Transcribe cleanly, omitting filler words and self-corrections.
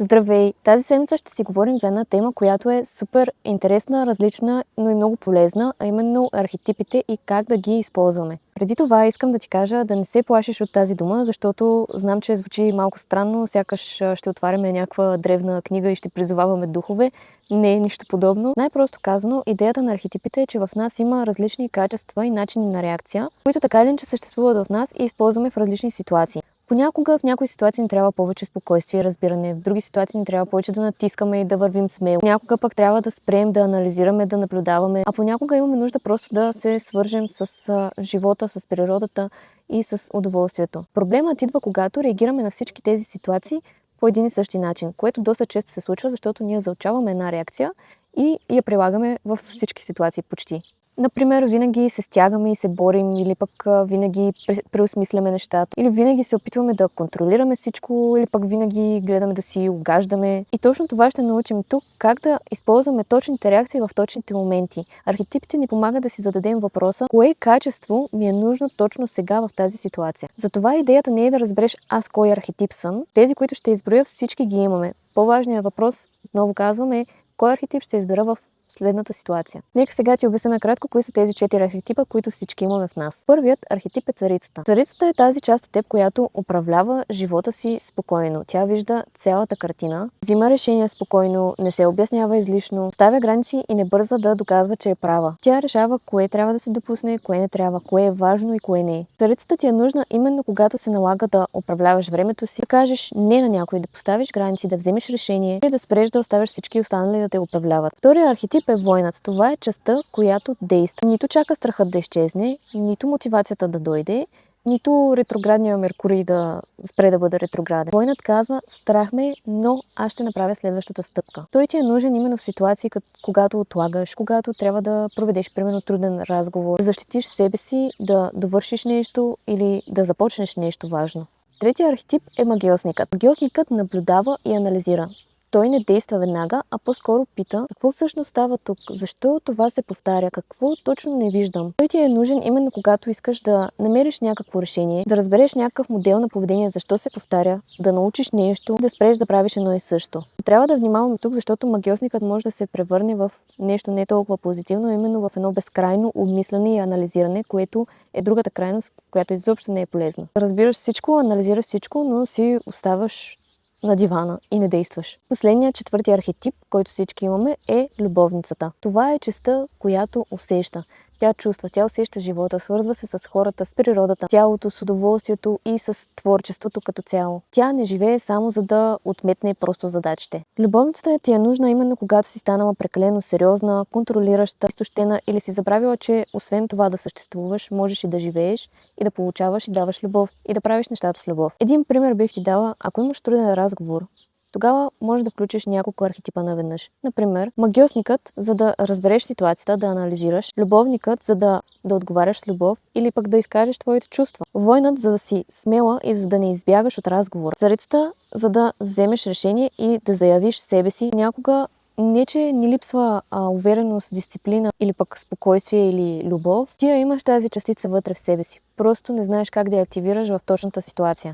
Здравей! Тази седмица ще си говорим за една тема, която е супер интересна, различна, но и много полезна, а именно архетипите и как да ги използваме. Преди това искам да ти кажа да не се плашиш от тази дума, защото знам, че звучи малко странно, сякаш ще отваряме някаква древна книга и ще призоваваме духове. Не е нищо подобно. Най-просто казано, идеята на архетипите е, че в нас има различни качества и начини на реакция, които така или иначе съществуват в нас и използваме в различни ситуации. Понякога в някои ситуации ни трябва повече спокойствие и разбиране, в други ситуации ни трябва повече да натискаме и да вървим смело. Понякога пък трябва да спрем, да анализираме, да наблюдаваме, а понякога имаме нужда просто да се свържем с живота, с природата и с удоволствието. Проблемът идва, когато реагираме на всички тези ситуации по един и същи начин, което доста често се случва, защото ние заучаваме една реакция и я прилагаме във всички ситуации почти. Например, винаги се стягаме и се борим, или пък винаги преосмисляме нещата, или винаги се опитваме да контролираме всичко, или пък винаги гледаме да си угаждаме. И точно това ще научим тук, как да използваме точните реакции в точните моменти. Архетипите ни помагат да си зададем въпроса, кое качество ми е нужно точно сега в тази ситуация. Затова идеята не е да разбереш аз кой архетип съм. Тези, които ще изброя, всички ги имаме. По-важният въпрос, отново казваме, е кой архетип ще избера в следната ситуация. Нека сега ти обясня накратко кои са тези 4 архетипа, които всички имаме в нас. Първият архетип е царицата. Царицата е тази част от теб, която управлява живота си спокойно. Тя вижда цялата картина, взима решения спокойно, не се обяснява излишно, ставя граници и не бърза да доказва, че е права. Тя решава кое трябва да се допусне, кое не трябва, кое е важно и кое не е. Царицата ти е нужна именно когато се налага да управляваш времето си, да кажеш не на някой, да поставиш граници, да вземеш решение и да спреш да оставяш всички останали да те управляват. Втория архетип е войнат. Това е частта, която действа. Нито чака страхът да изчезне, нито мотивацията да дойде, нито ретроградния Меркурий да спре да бъде ретрограден. Войнат казва, страх ме, но аз ще направя следващата стъпка. Той ти е нужен именно в ситуации, когато отлагаш, когато трябва да проведеш, примерно, труден разговор, да защитиш себе си, да довършиш нещо или да започнеш нещо важно. Третия архетип е магиосникът. Магиосникът наблюдава и анализира. Той не действа веднага, а по-скоро пита какво всъщност става тук, защо това се повтаря, какво точно не виждам. Той ти е нужен именно когато искаш да намериш някакво решение, да разбереш някакъв модел на поведение, защо се повтаря, да научиш нещо, да спреш да правиш едно и също. Трябва да внимаваме тук, защото магиосникът може да се превърне в нещо не толкова позитивно, именно в едно безкрайно обмислене и анализиране, което е другата крайност, която изобщо не е полезна. Разбираш всичко, анализираш всичко, но си оставаш на дивана и не действаш. Последният, четвърти архетип, който всички имаме, е любовницата. Това е частта, която усеща. Тя чувства, тя усеща живота, свързва се с хората, с природата, тялото, с удоволствието и с творчеството като цяло. Тя не живее само за да отметне просто задачите. Любовницата ти е нужна именно когато си станала прекалено сериозна, контролираща, изтощена или си забравила, че освен това да съществуваш, можеш и да живееш и да получаваш и даваш любов и да правиш нещата с любов. Един пример бих ти дала, ако имаш труден разговор, тогава може да включиш няколко архетипа наведнъж. Например, магиосникът, за да разбереш ситуацията, да анализираш, любовникът, за да отговаряш с любов или пък да изкажеш твоите чувства. Войнат, за да си смела и за да не избягаш от разговора. Царицата, за да вземеш решение и да заявиш себе си. Някога не, че ни липсва увереност, дисциплина или пък спокойствие или любов. Ти имаш тази частица вътре в себе си. Просто не знаеш как да я активираш в точната ситуация.